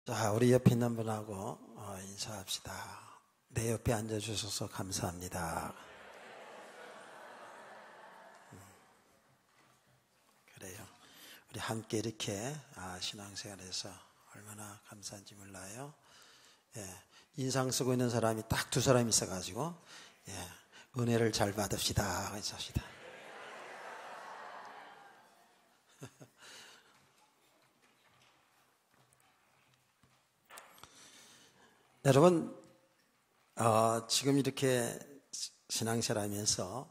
자, 우리 옆에 있는 분하고 인사합시다. 내 옆에 앉아주셔서 감사합니다. 그래요. 우리 함께 이렇게 신앙생활에서 얼마나 감사한지 몰라요. 예, 인상 쓰고 있는 사람이 딱 두 사람 있어가지고 은혜를 잘 받읍시다. 인사합시다. 여러분, 지금 이렇게 신앙생활하면서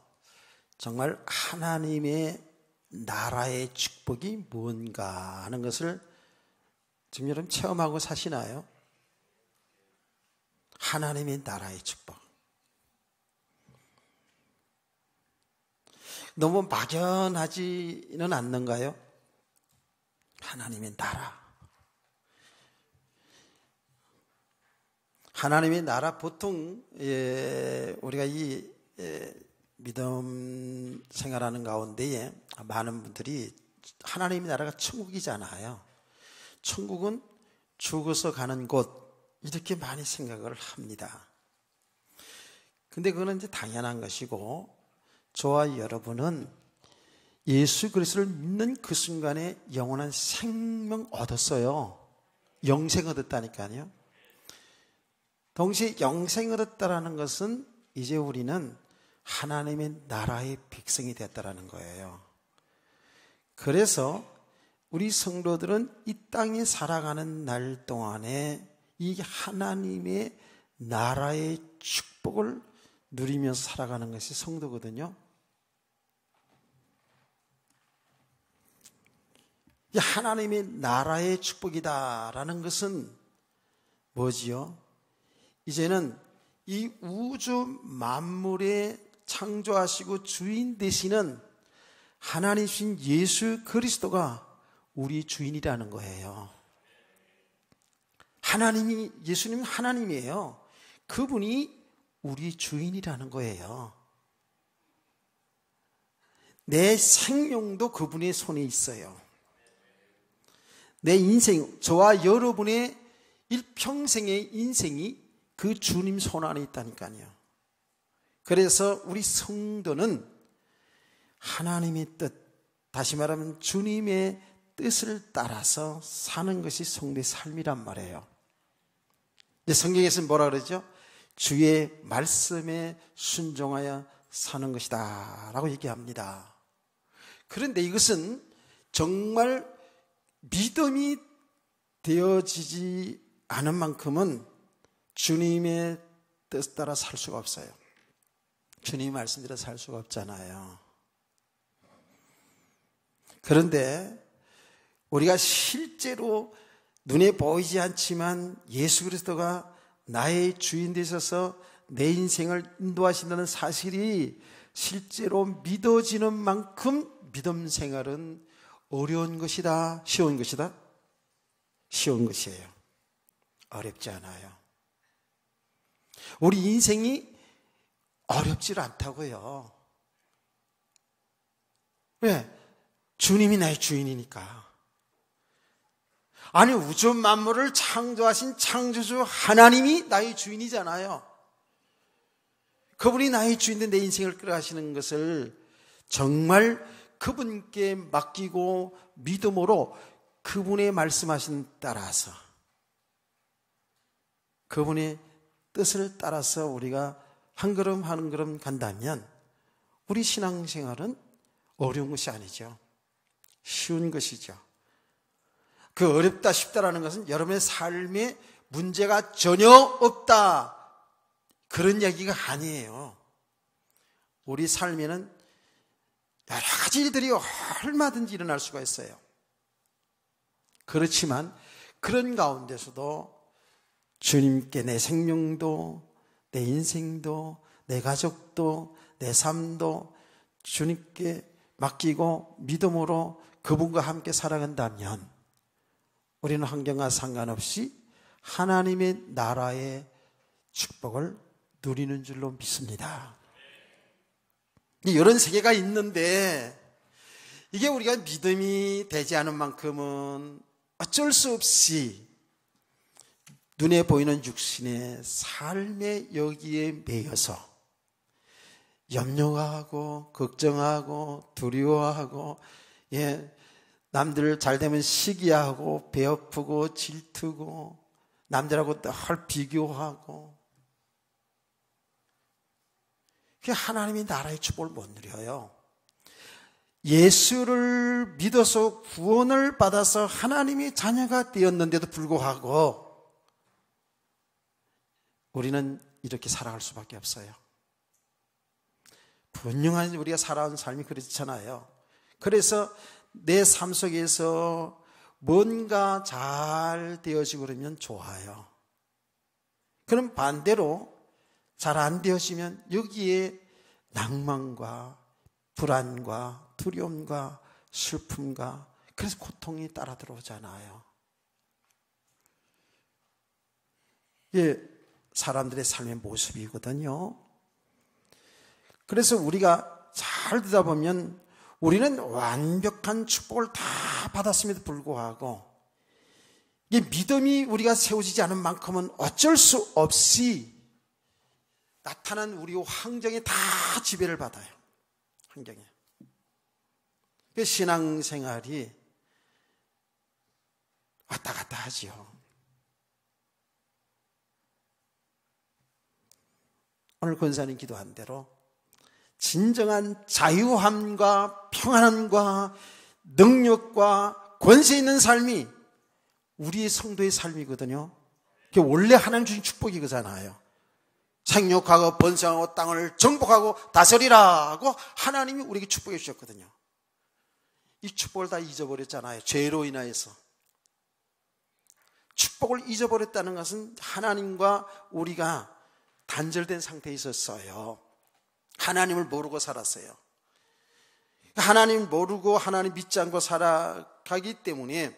정말 하나님의 나라의 축복이 뭔가 하는 것을 지금 여러분 체험하고 사시나요? 하나님의 나라의 축복. 너무 막연하지는 않는가요? 하나님의 나라. 하나님의 나라, 보통 우리가 이 믿음 생활하는 가운데에 많은 분들이 하나님의 나라가 천국이잖아요. 천국은 죽어서 가는 곳, 이렇게 많이 생각을 합니다. 근데 그거는 이제 당연한 것이고, 저와 여러분은 예수 그리스도를 믿는 그 순간에 영원한 생명 얻었어요. 영생 얻었다니까요. 동시에 영생 얻었다라는 것은 이제 우리는 하나님의 나라의 백성이 됐다라는 거예요. 그래서 우리 성도들은 이 땅에 살아가는 날 동안에 이 하나님의 나라의 축복을 누리면서 살아가는 것이 성도거든요. 이 하나님의 나라의 축복이다라는 것은 뭐지요? 이제는 이 우주 만물에 창조하시고 주인 되시는 하나님이신 예수 그리스도가 우리 주인이라는 거예요. 예수님은 하나님이에요. 그분이 우리 주인이라는 거예요. 내 생명도 그분의 손에 있어요. 내 인생, 저와 여러분의 일평생의 인생이 그 주님 손 안에 있다니까요. 그래서 우리 성도는 하나님의 뜻, 다시 말하면 주님의 뜻을 따라서 사는 것이 성도의 삶이란 말이에요. 성경에서는 뭐라 그러죠? 주의 말씀에 순종하여 사는 것이다 라고 얘기합니다. 그런데 이것은 정말 믿음이 되어지지 않은 만큼은 주님의 뜻 따라 살 수가 없어요. 주님의 말씀대로 살 수가 없잖아요. 그런데 우리가 실제로 눈에 보이지 않지만 예수 그리스도가 나의 주인 되셔서 내 인생을 인도하신다는 사실이 실제로 믿어지는 만큼 믿음 생활은 어려운 것이다, 쉬운 것이다? 쉬운 것이에요. 어렵지 않아요. 우리 인생이 어렵지 않다고요. 왜? 주님이 나의 주인이니까. 아니, 우주 만물을 창조하신 창조주 하나님이 나의 주인이잖아요. 그분이 나의 주인인데 내 인생을 끌어가시는 것을 정말 그분께 맡기고 믿음으로 그분의 말씀하신 따라서, 그분의 뜻을 따라서 우리가 한 걸음 한 걸음 간다면 우리 신앙생활은 어려운 것이 아니죠. 쉬운 것이죠. 그 어렵다 쉽다라는 것은 여러분의 삶에 문제가 전혀 없다, 그런 얘기가 아니에요. 우리 삶에는 여러 가지 일들이 얼마든지 일어날 수가 있어요. 그렇지만 그런 가운데서도 주님께 내 생명도, 내 인생도, 내 가족도, 내 삶도 주님께 맡기고 믿음으로 그분과 함께 살아간다면 우리는 환경과 상관없이 하나님의 나라의 축복을 누리는 줄로 믿습니다. 이런 세계가 있는데 이게 우리가 믿음이 되지 않은 만큼은 어쩔 수 없이 눈에 보이는 육신의 삶의 여기에 매여서 염려하고 걱정하고 두려워하고 남들 잘 되면 시기하고 배아프고 질투고 남들하고 늘 비교하고 하나님이 나라의 축복을 못 누려요. 예수를 믿어서 구원을 받아서 하나님의 자녀가 되었는데도 불구하고 우리는 이렇게 살아갈 수밖에 없어요. 분명한 우리가 살아온 삶이 그렇잖아요. 그래서 내 삶 속에서 뭔가 잘 되어지고 그러면 좋아요. 그럼 반대로 잘 안 되어지면 여기에 낭만과 불안과 두려움과 슬픔과 그래서 고통이 따라 들어오잖아요. 이게 사람들의 삶의 모습이거든요. 그래서 우리가 잘 듣다 보면 우리는 완벽한 축복을 다 받았음에도 불구하고 이게 믿음이 우리가 세워지지 않은 만큼은 어쩔 수 없이 나타난 우리 환경에 다 지배를 받아요. 환경에. 그 신앙생활이 왔다 갔다 하지요. 오늘 권사님 기도한 대로 진정한 자유함과 평안함과 능력과 권세 있는 삶이 우리의 성도의 삶이거든요. 그게 원래 하나님 주신 축복이 그잖아요. 생육하고 번성하고 땅을 정복하고 다스리라 하고 하나님이 우리에게 축복해 주셨거든요. 이 축복을 다 잊어버렸잖아요. 죄로 인하여서. 축복을 잊어버렸다는 것은 하나님과 우리가 단절된 상태에 있었어요. 하나님을 모르고 살았어요. 하나님 모르고 하나님 믿지 않고 살아가기 때문에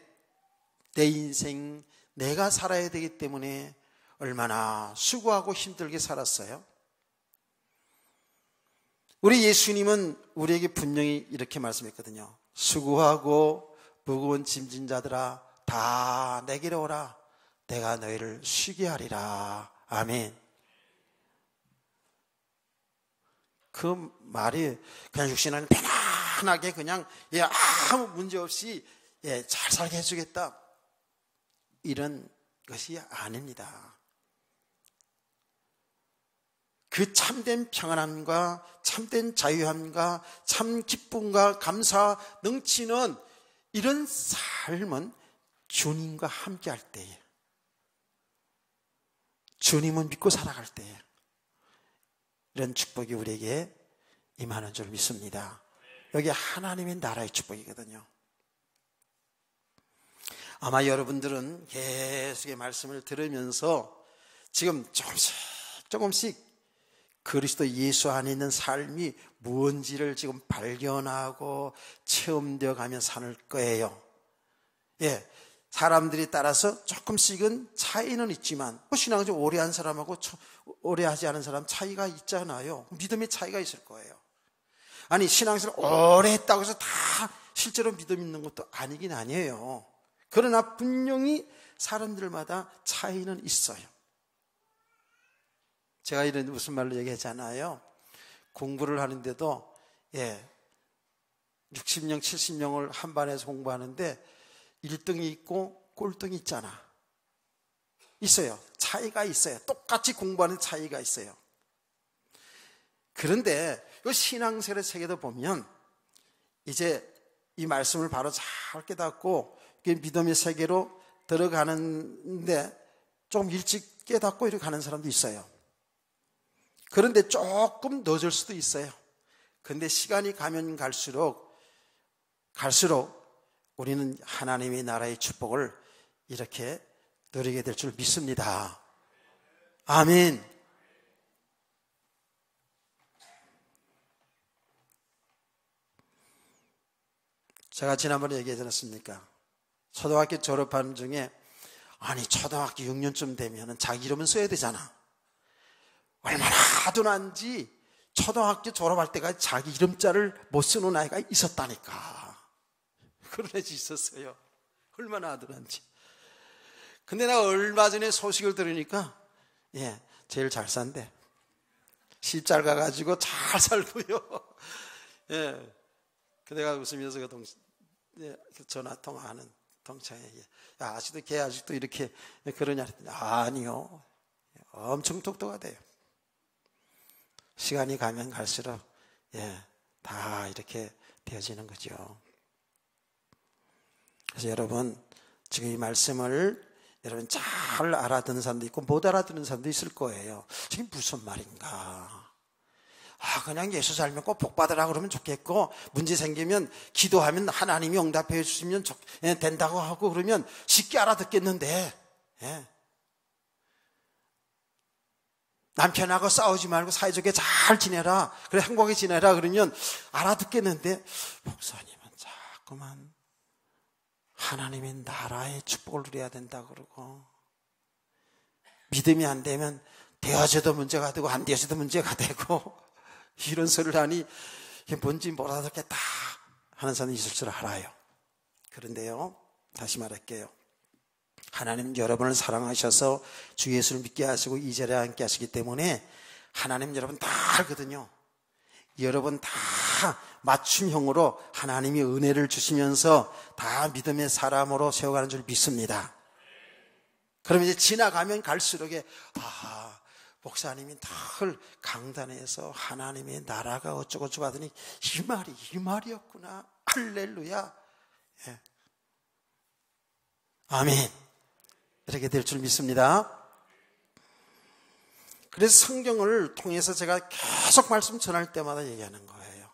내 인생 내가 살아야 되기 때문에 얼마나 수고하고 힘들게 살았어요. 우리 예수님은 우리에게 분명히 이렇게 말씀했거든요. 수고하고 무거운 짐진 자들아 다 내게로 오라. 내가 너희를 쉬게 하리라. 아멘. 그 말이 그냥 육신은 편안하게 그냥 아무 문제 없이 잘 살게 해주겠다 이런 것이 아닙니다. 그 참된 평안함과 참된 자유함과 참 기쁨과 감사 넘치는 이런 삶은 주님과 함께 할 때에, 주님을 믿고 살아갈 때에 이런 축복이 우리에게 임하는 줄 믿습니다. 여기 하나님의 나라의 축복이거든요. 아마 여러분들은 계속의 말씀을 들으면서 지금 조금씩 그리스도 예수 안에 있는 삶이 뭔지를 지금 발견하고 체험되어 가며 살 거예요. 사람들이 따라서 조금씩은 차이는 있지만 신앙을 좀 오래 한 사람하고 오래 하지 않은 사람 차이가 있잖아요. 믿음의 차이가 있을 거예요. 아니 신앙생활 오래 했다고 해서 다 실제로 믿음 있는 것도 아니긴 아니에요. 그러나 분명히 사람들마다 차이는 있어요. 제가 이런 무슨 말로 얘기하잖아요. 공부를 하는데도 60명 70명을 한 반에서 공부하는데 1등이 있고 꼴등이 있잖아. 있어요. 차이가 있어요. 똑같이 공부하는 차이가 있어요. 그런데 이 신앙생활의 세계도 보면 이제 이 말씀을 바로 잘 깨닫고 믿음의 세계로 들어가는데 좀 일찍 깨닫고 이렇게 가는 사람도 있어요. 그런데 조금 늦을 수도 있어요. 그런데 시간이 가면 갈수록 우리는 하나님의 나라의 축복을 이렇게 누리게 될 줄 믿습니다. 아멘. 제가 지난번에 얘기하지 않았습니까? 초등학교 졸업하는 중에 아니 초등학교 6년쯤 되면 자기 이름은 써야 되잖아. 얼마나 아둔한지 초등학교 졸업할 때까지 자기 이름자를 못 쓰는 아이가 있었다니까. 그런 애도 있었어요. 얼마나 아둔한지. 근데 내가 얼마 전에 소식을 들으니까 제일 잘 산대. 시집 잘 가가지고 잘 살고요. 그 내가 웃으면서 전화 통화하는 동창에게, 야, 걔 아직도 이렇게 그러냐 했더니, 아니요, 엄청 똑똑하대요. 시간이 가면 갈수록 다 이렇게 되어지는 거죠. 그래서 여러분, 지금 이 말씀을 여러분 잘 알아듣는 사람도 있고 못 알아듣는 사람도 있을 거예요. 지금 무슨 말인가? 그냥 예수 살면 꼭 복 받으라 그러면 좋겠고, 문제 생기면 기도하면 하나님이 응답해 주시면 된다고 하고 그러면 쉽게 알아듣겠는데, 남편하고 싸우지 말고 사이좋게 잘 지내라, 그래 행복하게 지내라 그러면 알아듣겠는데, 목사님은 자꾸만 하나님의 나라의 축복을 누려야 된다 그러고, 믿음이 안 되면 되어져도 문제가 되고 안 되어져도 문제가 되고, 이런 소리를 하니 이게 뭔지 못 알아듣겠다 하는 사람이 있을 줄 알아요. 그런데요, 다시 말할게요. 하나님은 여러분을 사랑하셔서 주 예수를 믿게 하시고 이 자리에 앉게 하시기 때문에 하나님 여러분 다 알거든요. 여러분 다 맞춤형으로 하나님이 은혜를 주시면서 다 믿음의 사람으로 세워가는 줄 믿습니다. 그럼 이제 지나가면 갈수록 목사님이 늘 강단에서 하나님의 나라가 어쩌고저쩌고 하더니 이 말이었구나. 할렐루야. 아멘. 이렇게 될 줄 믿습니다. 그래서 성경을 통해서 제가 계속 말씀 전할 때마다 얘기하는 거예요.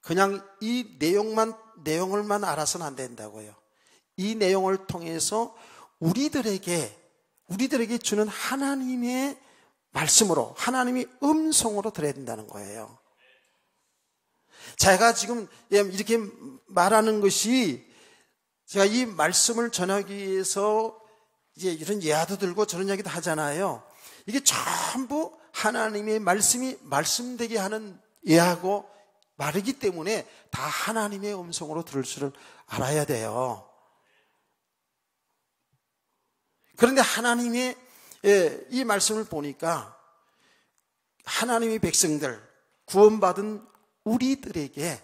그냥 이 내용을만 알아서는 안 된다고요. 이 내용을 통해서 우리들에게 주는 하나님의 말씀으로, 하나님의 음성으로 들어야 된다는 거예요. 제가 지금 이렇게 말하는 것이, 제가 이 말씀을 전하기 위해서 이제 이런 예화도 들고 저런 이야기도 하잖아요. 이게 전부 하나님의 말씀이 말씀되게 하는 예하고 말이기 때문에 다 하나님의 음성으로 들을 줄을 알아야 돼요. 그런데 하나님의 이 말씀을 보니까 하나님의 백성들, 구원받은 우리들에게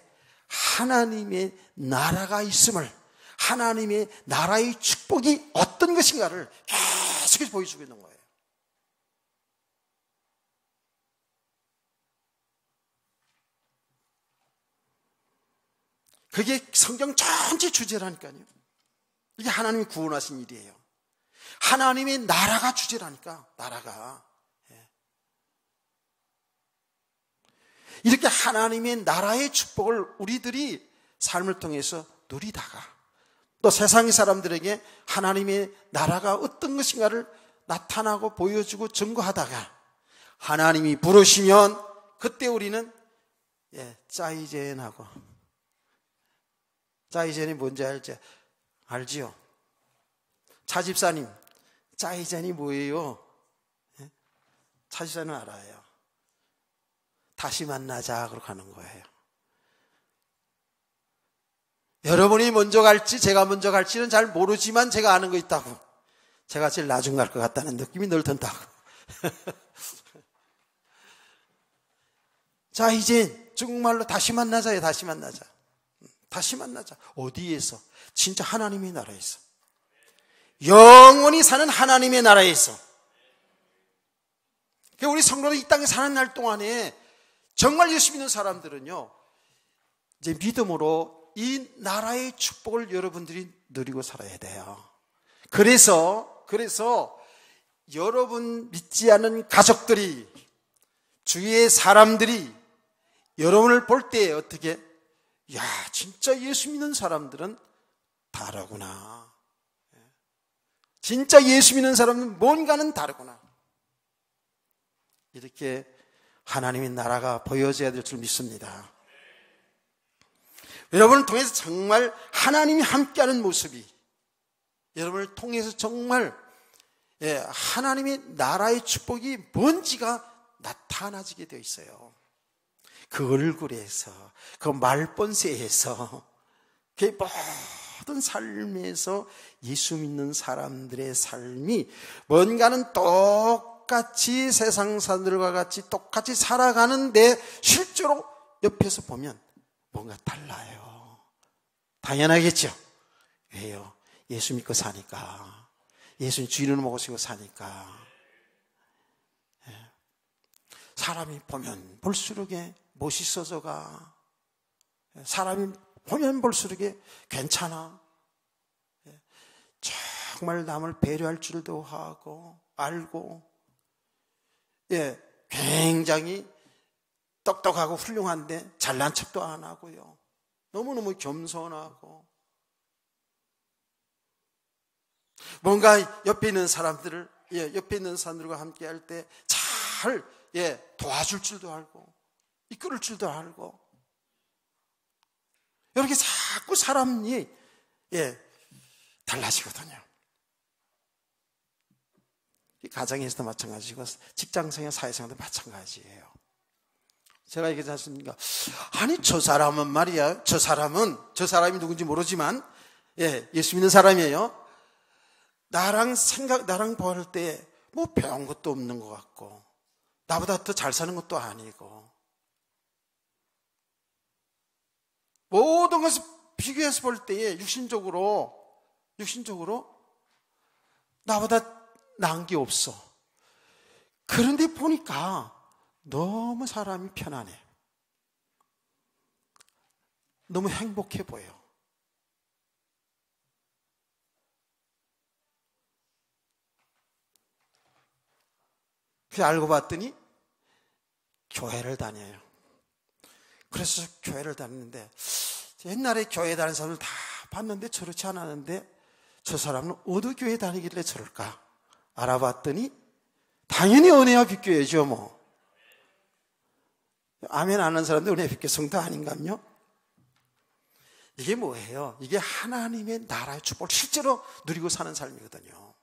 하나님의 나라가 있음을, 하나님의 나라의 축복이 어떤 것인가를 계속해서 보여주고 있는 거예요. 그게 성경 전체 주제라니까요. 이게 하나님이 구원하신 일이에요. 하나님의 나라가 주제라니까, 나라가. 이렇게 하나님의 나라의 축복을 우리들이 삶을 통해서 누리다가, 또 세상 사람들에게 하나님의 나라가 어떤 것인가를 나타나고 보여주고 증거하다가, 하나님이 부르시면 그때 우리는 짜이젠하고, 짜이젠이 뭔지 알지요? 차집사님, 짜이젠이 뭐예요? 차집사는 알아요. 다시 만나자 그렇게 하는 거예요. 여러분이 먼저 갈지 제가 먼저 갈지는 잘 모르지만 제가 아는 거 있다고. 제가 제일 나중 갈 것 같다는 느낌이 늘 든다고. 자, 이제 중국말로 다시 만나자요. 다시 만나자. 다시 만나자. 어디에서? 진짜 하나님의 나라에서. 영원히 사는 하나님의 나라에서. 우리 성도들 이 땅에 사는 날 동안에 정말 예수 믿는 사람들은요, 이제 믿음으로 이 나라의 축복을 여러분들이 누리고 살아야 돼요. 그래서 여러분 믿지 않는 가족들이, 주위의 사람들이 여러분을 볼 때 어떻게, 야, 진짜 예수 믿는 사람들은 다르구나. 진짜 예수 믿는 사람은 뭔가는 다르구나. 이렇게 하나님의 나라가 보여져야 될 줄 믿습니다. 여러분을 통해서 정말 하나님이 함께하는 모습이, 여러분을 통해서 정말 하나님의 나라의 축복이 뭔지가 나타나지게 되어 있어요. 그 얼굴에서, 그 말본새에서, 그 모든 삶에서 예수 믿는 사람들의 삶이 뭔가는 똑같이 세상 사람들과 같이 똑같이 살아가는데 실제로 옆에서 보면 뭔가 달라요. 당연하겠죠. 왜요? 예수 믿고 사니까. 예수님 주인을 모시고 사니까. 사람이 보면 볼수록에 멋있어져가. 사람이 보면 볼수록에 괜찮아. 정말 남을 배려할 줄도 하고 알고, 굉장히 똑똑하고 훌륭한데 잘난 척도 안 하고요. 너무너무 겸손하고, 뭔가 옆에 있는 사람들과 함께 할 때 잘 도와줄 줄도 알고 이끌을 줄도 알고, 이렇게 자꾸 사람이 달라지거든요. 가정에서도 마찬가지고 직장생활, 사회생활도 마찬가지예요. 제가 얘기하지 않습니까? 아니 저 사람은 말이야, 저 사람이 누군지 모르지만 예수 믿는 사람이에요. 나랑 보할 때 뭐 배운 것도 없는 것 같고 나보다 더 잘 사는 것도 아니고 모든 것을 비교해서 볼 때에 육신적으로 나보다 나은 게 없어. 그런데 보니까 너무 사람이 편안해. 너무 행복해 보여. 그래서 알고 봤더니 교회를 다녀요. 그래서 교회를 다니는데 옛날에 교회 다니는 사람을 다 봤는데 저렇지 않았는데 저 사람은 어느 교회 다니길래 저럴까 알아봤더니 당연히 은혜와 빛교회죠. 뭐 아멘 하는 사람들 은혜와 빛교회 성도 아닌가요? 이게 뭐예요? 이게 하나님의 나라의 축복을 실제로 누리고 사는 삶이거든요.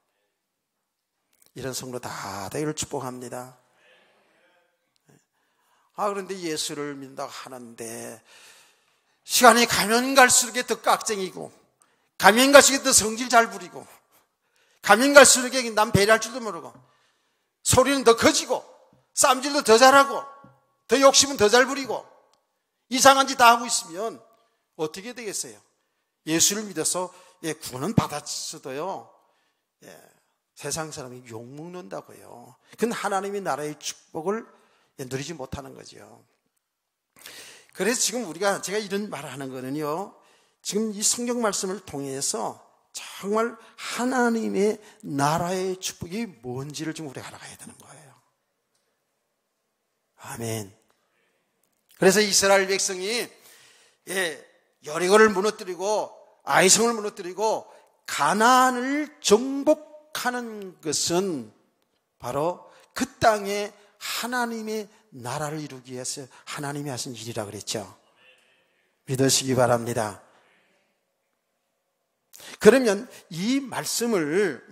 이런 성도 다 되기를 축복합니다. 그런데 예수를 믿는다고 하는데 시간이 가면 갈수록 더 깍쟁이고, 가면 갈수록 더 성질 잘 부리고, 가면 갈수록 남 배려할 줄도 모르고, 소리는 더 커지고, 쌈질도 더 잘하고, 더 욕심은 더 잘 부리고, 이상한 짓 다 하고 있으면 어떻게 되겠어요? 예수를 믿어서 구원은 받았어도요, 세상 사람이 욕먹는다고요. 그건 하나님의 나라의 축복을 누리지 못하는 거죠. 그래서 지금 제가 이런 말을 하는 거는요, 지금 이 성경 말씀을 통해서 정말 하나님의 나라의 축복이 뭔지를 지금 우리가 알아가야 되는 거예요. 아멘. 그래서 이스라엘 백성이 여리고를 무너뜨리고 아이성을 무너뜨리고 가나안을 정복하는 것은 바로 그 땅에 하나님의 나라를 이루기 위해서 하나님이 하신 일이라 그랬죠. 믿으시기 바랍니다. 그러면 이 말씀을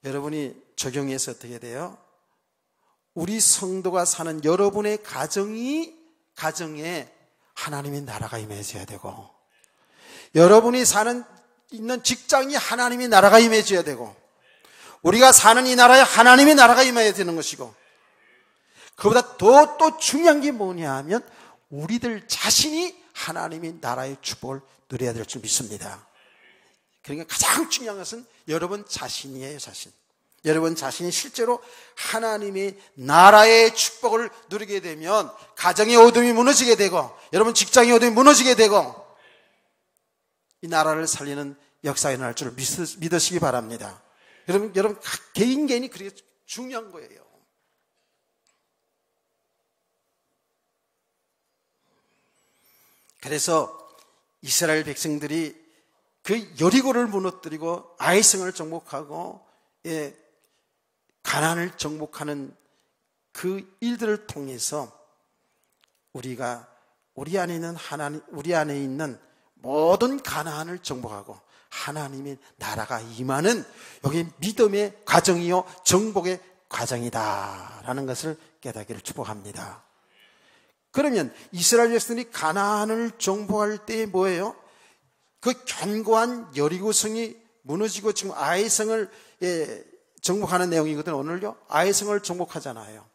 여러분이 적용해서 어떻게 돼요? 우리 성도가 사는 여러분의 가정에 하나님의 나라가 임해져야 되고, 여러분이 있는 직장이 하나님의 나라가 임해져야 되고, 우리가 사는 이 나라에 하나님의 나라가 임해야 되는 것이고, 그보다 또 중요한 게 뭐냐 하면 우리들 자신이 하나님의 나라의 축복을 누려야 될 줄 믿습니다. 그러니까 가장 중요한 것은 여러분 자신이에요. 자신. 여러분 자신이 실제로 하나님의 나라의 축복을 누리게 되면 가정의 어둠이 무너지게 되고, 여러분 직장의 어둠이 무너지게 되고, 이 나라를 살리는 역사가 일어날 줄 믿으시기 바랍니다. 여러분 개인이 그게 중요한 거예요. 그래서 이스라엘 백성들이 그 여리고를 무너뜨리고 아이성을 정복하고 가나안을 정복하는 그 일들을 통해서 우리 안에 있는 모든 가나안을 정복하고 하나님의 나라가 임하는 여기 믿음의 과정이요 정복의 과정이다라는 것을 깨닫기를 축복합니다. 그러면 이스라엘 백성들이 가나안을 정복할 때 뭐예요? 그 견고한 여리고성이 무너지고 지금 아이성을 정복하는 내용이거든요. 오늘요 아이성을 정복하잖아요.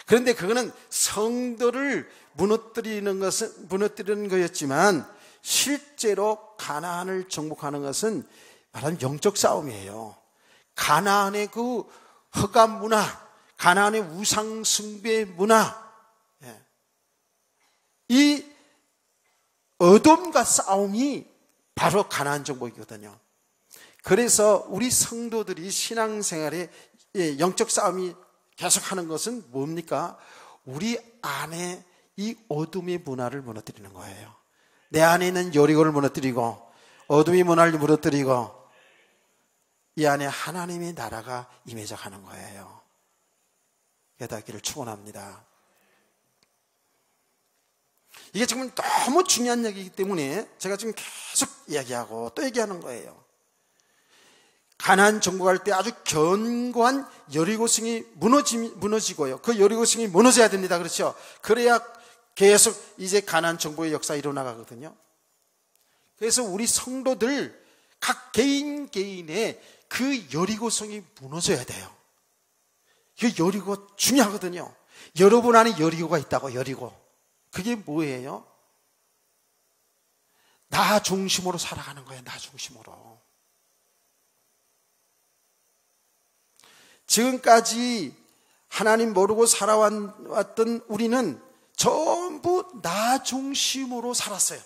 그런데 그거는 성도를 무너뜨리는 거였지만 실제로 가나안을 정복하는 것은 말하는 영적 싸움이에요. 가나안의 그 허감 문화, 가나안의 우상 숭배 문화, 이 어둠과 싸움이 바로 가나안 정복이거든요. 그래서 우리 성도들이 신앙생활에 영적 싸움이 계속하는 것은 뭡니까? 우리 안에 이 어둠의 문화를 무너뜨리는 거예요. 내 안에 있는 여리고를 무너뜨리고 어둠의 문화를 무너뜨리고 이 안에 하나님의 나라가 임해져 가는 거예요. 깨닫기를 축원합니다. 이게 지금 너무 중요한 얘기이기 때문에 제가 지금 계속 이야기하고 또 얘기하는 거예요. 가나안 정복할 때 아주 견고한 여리고성이 무너지고요. 그 여리고성이 무너져야 됩니다. 그렇죠? 그래야 계속 이제 가나안 정복의 역사가 일어나가거든요. 그래서 우리 성도들 각 개인의 그 여리고성이 무너져야 돼요. 그 여리고 중요하거든요. 여러분 안에 여리고가 있다고. 여리고. 그게 뭐예요? 나 중심으로 살아가는 거예요. 나 중심으로. 지금까지 하나님 모르고 살아왔던 우리는 전부 나 중심으로 살았어요.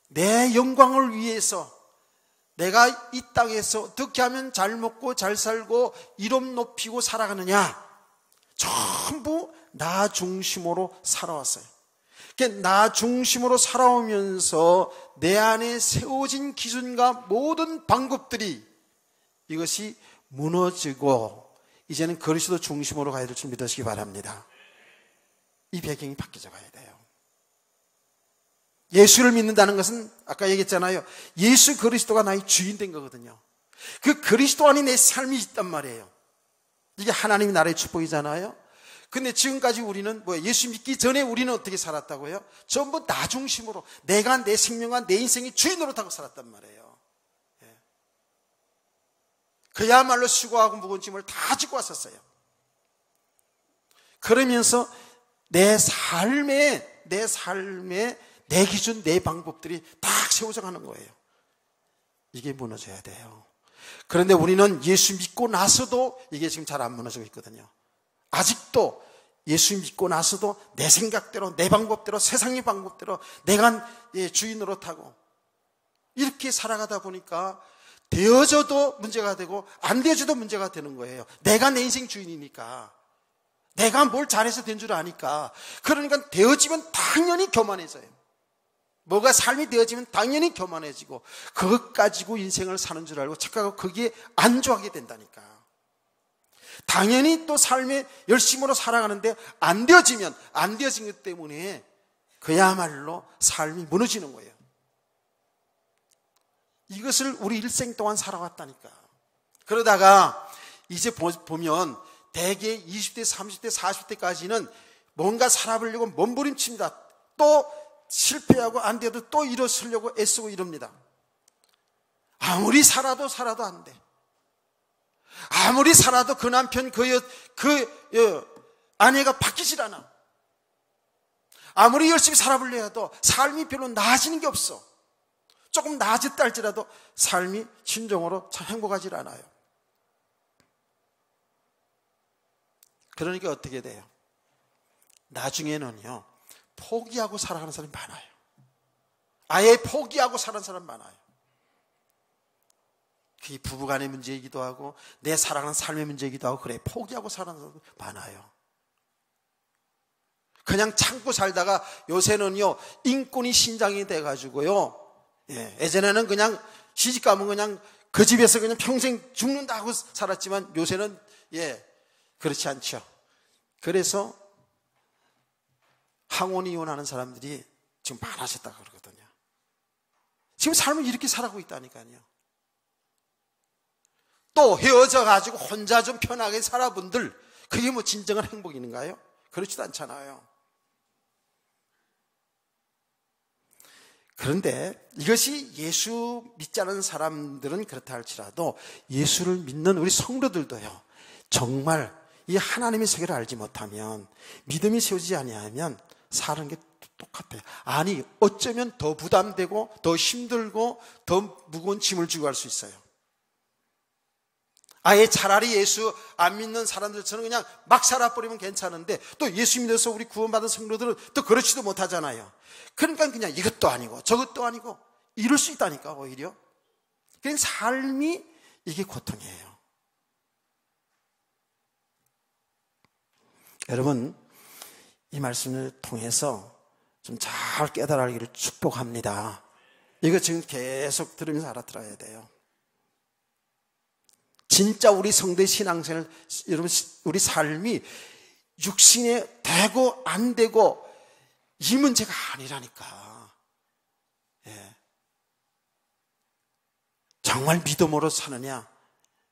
내 영광을 위해서 내가 이 땅에서 어떻게 하면 잘 먹고 잘 살고 이름 높이고 살아가느냐, 전부 나 중심으로 살아왔어요. 나 중심으로 살아오면서 내 안에 세워진 기준과 모든 방법들이 이것이 무너지고 이제는 그리스도 중심으로 가야 될 줄 믿으시기 바랍니다. 이 배경이 바뀌어 가야 돼요. 예수를 믿는다는 것은 아까 얘기했잖아요. 예수 그리스도가 나의 주인 된 거거든요. 그 그리스도 안에 내 삶이 있단 말이에요. 이게 하나님의 나라의 축복이잖아요. 근데 지금까지 우리는 예수 믿기 전에 우리는 어떻게 살았다고요? 전부 나 중심으로 내가 내 생명과 내 인생의 주인으로 타고 살았단 말이에요. 그야말로 수고하고 무거운 짐을 다 짓고 왔었어요. 그러면서 내 삶에 내 기준, 내 방법들이 딱 세워져 가는 거예요. 이게 무너져야 돼요. 그런데 우리는 예수 믿고 나서도 이게 지금 잘 안 무너지고 있거든요. 아직도 예수 믿고 나서도 내 생각대로, 내 방법대로, 세상의 방법대로 내가 주인으로 타고 이렇게 살아가다 보니까 되어져도 문제가 되고 안 되어져도 문제가 되는 거예요. 내가 내 인생 주인이니까, 내가 뭘 잘해서 된 줄 아니까. 그러니까 되어지면 당연히 교만해져요. 뭐가 삶이 되어지면 당연히 교만해지고 그것 가지고 인생을 사는 줄 알고 착각하고 거기에 안주하게 된다니까. 당연히 또 삶에 열심으로 살아가는데 안 되어진 것 때문에 그야말로 삶이 무너지는 거예요. 이것을 우리 일생 동안 살아왔다니까. 그러다가 이제 보면 대개 20대, 30대, 40대까지는 뭔가 살아보려고 몸부림칩니다. 또 실패하고 안 돼도 또 일어서려고 애쓰고 이럽니다. 아무리 살아도 안 돼. 아무리 살아도 그 남편, 아내가 바뀌질 않아. 아무리 열심히 살아보려 해도 삶이 별로 나아지는 게 없어. 조금 나아졌다 할지라도 삶이 진정으로 참 행복하지 않아요. 그러니까 어떻게 돼요? 나중에는요, 포기하고 살아가는 사람이 많아요. 아예 포기하고 사는 사람 많아요. 그게 부부간의 문제이기도 하고 내 살아가는 삶의 문제이기도 하고 그래, 포기하고 사는 사람 많아요. 그냥 참고 살다가 요새는요, 인권이 신장이 돼가지고요, 예전에는 그냥 시집가면 그냥 그 집에서 그냥 평생 죽는다 하고 살았지만 요새는 그렇지 않죠. 그래서 항원 이혼하는 사람들이 지금 많아졌다고 그러거든요. 지금 삶을 이렇게 살아가고 있다니까요. 또 헤어져 가지고 혼자 좀 편하게 살아본들, 그게 뭐 진정한 행복인가요? 그렇지도 않잖아요. 그런데 이것이 예수 믿지 않은 사람들은 그렇다 할지라도 예수를 믿는 우리 성도들도요, 정말 이 하나님의 세계를 알지 못하면, 믿음이 세워지지 아니하면 사는 게 똑같아요. 아니, 어쩌면 더 부담되고 더 힘들고 더 무거운 짐을 지고 갈 수 있어요. 아예 차라리 예수 안 믿는 사람들처럼 그냥 막 살아버리면 괜찮은데, 또 예수 믿어서 우리 구원받은 성도들은 또 그렇지도 못하잖아요. 그러니까 그냥 이것도 아니고 저것도 아니고 이럴 수 있다니까, 오히려. 그냥 삶이 이게 고통이에요. 여러분, 이 말씀을 통해서 좀 잘 깨달아가기를 축복합니다. 이거 지금 계속 들으면서 알아들어야 돼요. 진짜 우리 성도의 신앙생활, 여러분, 우리 삶이 육신에 되고 안 되고 이 문제가 아니라니까. 예. 정말 믿음으로 사느냐,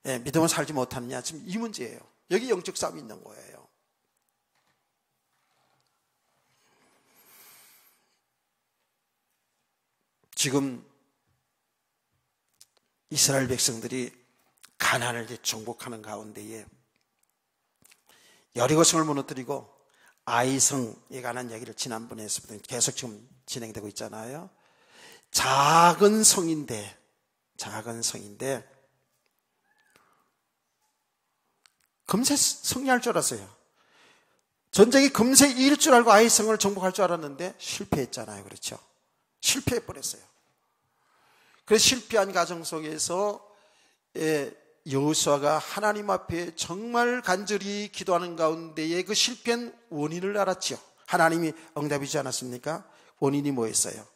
예, 믿음으로 살지 못하느냐, 지금 이 문제예요. 여기 영적 싸움이 있는 거예요. 지금 이스라엘 백성들이 가나안을 정복하는 가운데에 여리고성을 무너뜨리고 아이성에 관한 얘기를 지난번에서부터 계속 지금 진행되고 있잖아요. 작은 성인데 금세 승리할 줄 알았어요. 전쟁이 금세 이길 줄 알고 아이성을 정복할 줄 알았는데 실패했잖아요. 그렇죠? 실패해버렸어요. 그래서 실패한 가정 속에서 여호수아가 하나님 앞에 정말 간절히 기도하는 가운데에 그 실패한 원인을 알았죠. 하나님이 응답이지 않았습니까? 원인이 뭐였어요?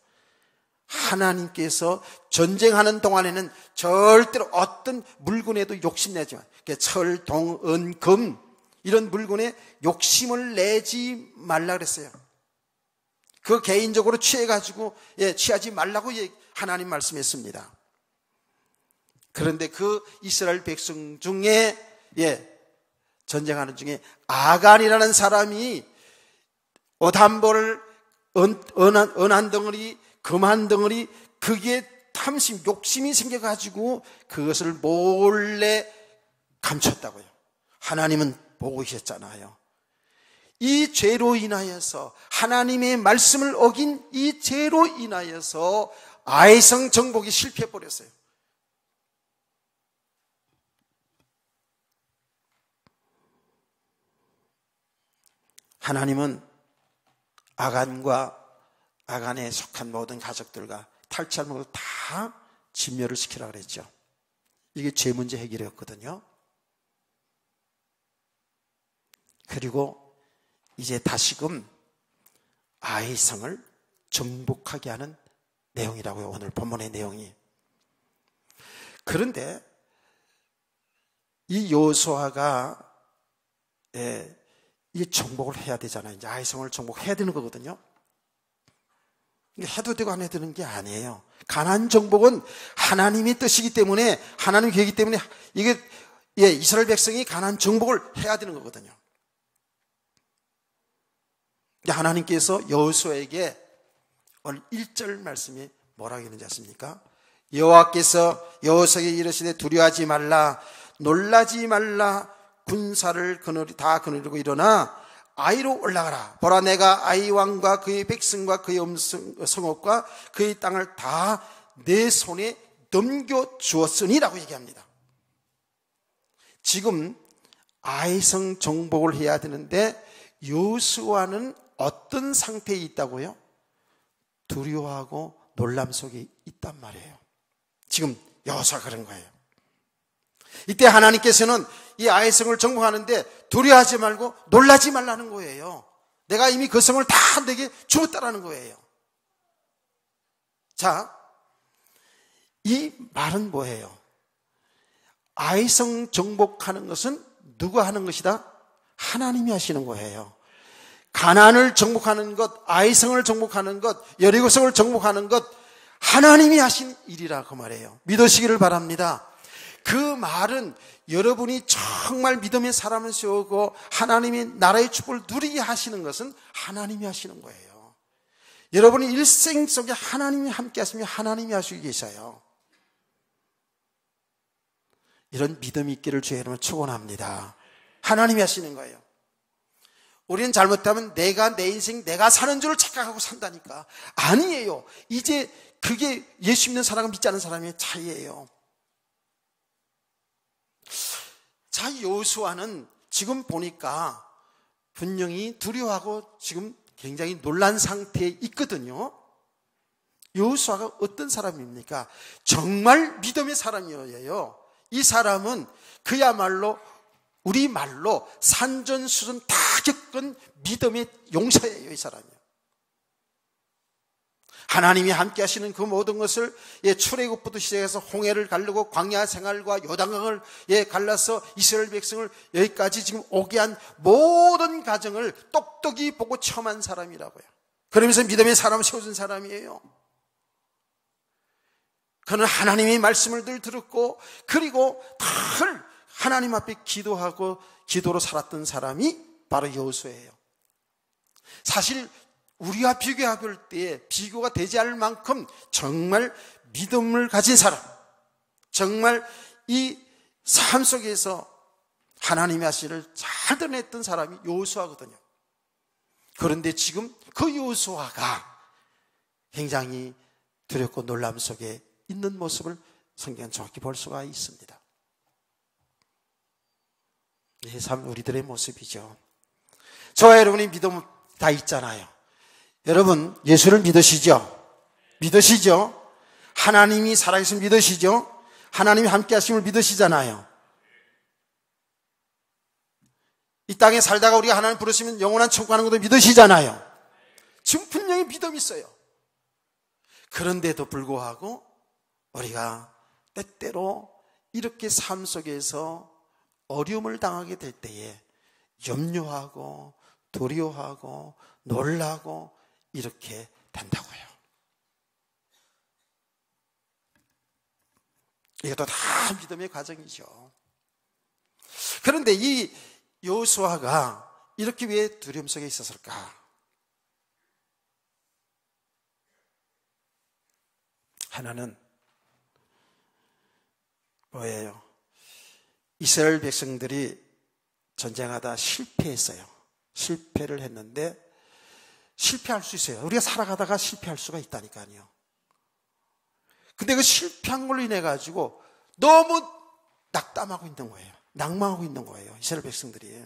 하나님께서 전쟁하는 동안에는 절대로 어떤 물건에도 욕심내지 마. 철, 동, 은, 금 이런 물건에 욕심을 내지 말라 그랬어요. 그 개인적으로 취해가지고 취하지 말라고 하나님 말씀했습니다. 그런데 그 이스라엘 백성 중에 전쟁하는 중에 아간이라는 사람이 옷 한 벌, 은 한 덩어리, 금 한 덩어리, 그게 탐심, 욕심이 생겨가지고 그것을 몰래 감췄다고요. 하나님은 보고 계셨잖아요. 이 죄로 인하여서, 하나님의 말씀을 어긴 이 죄로 인하여서 아이성 정복이 실패해버렸어요. 하나님은 아간과 아간에 속한 모든 가족들과 탈취한 모든 다 진멸을 시키라 그랬죠. 이게 죄 문제 해결이었거든요. 그리고 이제 다시금 아이성을 정복하게 하는 내용이라고요. 오늘 본문의 내용이. 그런데 이 여호수아가 이 정복을 해야 되잖아요. 이제 아이성을 정복해야 되는 거거든요. 해도 되고 안 해도 되는 게 아니에요. 가나안 정복은 하나님의 뜻이기 때문에, 하나님의 계획이기 때문에 이게 이스라엘 백성이 가나안 정복을 해야 되는 거거든요. 하나님께서 여호수아에게 오늘 1절 말씀이 뭐라고 했는지 아십니까? 여호와께서 여호수아에게 이르시되 두려워하지 말라, 놀라지 말라, 군사를 다 거느리고 일어나 아이로 올라가라. 보라, 내가 아이 왕과 그의 백성과 그의 성읍과 그의 땅을 다 내 손에 넘겨주었으니라고 얘기합니다. 지금 아이성 정복을 해야 되는데 여호수아는 어떤 상태에 있다고요? 두려워하고 놀람 속에 있단 말이에요. 지금 여호수아가 그런 거예요. 이때 하나님께서는 이 아이성을 정복하는데 두려워하지 말고 놀라지 말라는 거예요. 내가 이미 그 성을 다 내게 주었다라는 거예요. 자, 이 말은 뭐예요? 아이성 정복하는 것은 누가 하는 것이다? 하나님이 하시는 거예요. 가나안을 정복하는 것, 아이성을 정복하는 것, 여리고성을 정복하는 것, 하나님이 하신 일이라 그 말이에요. 믿으시기를 바랍니다. 그 말은 여러분이 정말 믿음의 사람을 세우고 하나님의 나라의 축복을 누리게 하시는 것은 하나님이 하시는 거예요. 여러분의 일생 속에 하나님이 함께 하시며 하나님이 하시고 계셔요. 이런 믿음이 있기를 주의 이름으로 축원합니다. 하나님이 하시는 거예요. 우리는 잘못하면 내가 내 인생 내가 사는 줄을 착각하고 산다니까. 아니에요. 이제 그게 예수 믿는 사람과 믿지 않는 사람의 차이예요. 자, 여호수아는 지금 보니까 분명히 두려워하고 지금 굉장히 놀란 상태에 있거든요. 여호수아가 어떤 사람입니까? 정말 믿음의 사람이에요. 이 사람은 그야말로 우리말로 산전수전 다 겪은 믿음의 용사예요. 이 사람이요. 하나님이 함께 하시는 그 모든 것을 출애굽부터 시작해서 홍해를 가르고 광야 생활과 요단강을 갈라서 이스라엘 백성을 여기까지 지금 오게 한 모든 과정을 똑똑히 보고 체험한 사람이라고요. 그러면서 믿음의 사람을 세워준 사람이에요. 그는 하나님의 말씀을 늘 들었고 그리고 늘 하나님 앞에 기도하고 기도로 살았던 사람이 바로 여호수아예요. 사실 우리와 비교해 볼 때 비교가 되지 않을 만큼 정말 믿음을 가진 사람, 정말 이 삶 속에서 하나님의 하시를 잘 드러냈던 사람이 여호수아거든요. 그런데 지금 그 여호수아가 굉장히 두렵고 놀람 속에 있는 모습을 성경은 정확히 볼 수가 있습니다. 이 삶 우리들의 모습이죠. 저와 여러분이 믿음 다 있잖아요. 여러분 예수를 믿으시죠? 믿으시죠? 하나님이 살아계신 믿으시죠? 하나님이 함께 하심을 믿으시잖아요. 이 땅에 살다가 우리가 하나님 부르시면 영원한 천국 가는 것도 믿으시잖아요. 지금 분명히 믿음이 있어요. 그런데도 불구하고 우리가 때때로 이렇게 삶 속에서 어려움을 당하게 될 때에 염려하고 두려워하고 놀라고 이렇게 된다고요. 이것도 다 믿음의 과정이죠. 그런데 이 여호수아가 이렇게 왜 두려움 속에 있었을까? 하나는 뭐예요? 이스라엘 백성들이 전쟁하다 실패했어요. 실패를 했는데 실패할 수 있어요. 우리가 살아가다가 실패할 수가 있다니까요. 근데 그 실패한 걸로 인해 가지고 너무 낙담하고 있는 거예요. 낭망하고 있는 거예요. 이스라엘 백성들이.